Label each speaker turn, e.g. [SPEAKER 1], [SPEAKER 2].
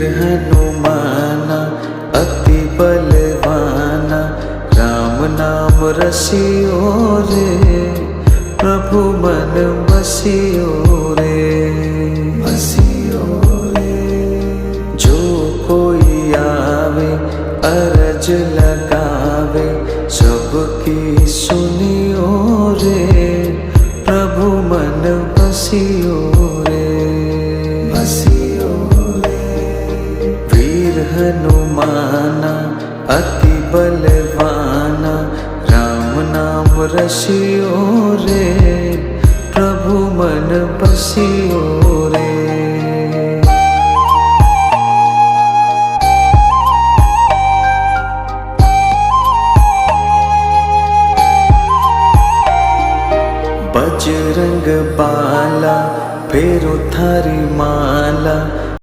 [SPEAKER 1] हनुमाना अति बलवाना, राम नाम रसियो रे, प्रभु मन बसियो रे, बसियो रे। जो कोई आवे अरज लगावे, सबकी सुनियो रे, प्रभु मन बसियो रे, बसियो रे। वीर हनुमान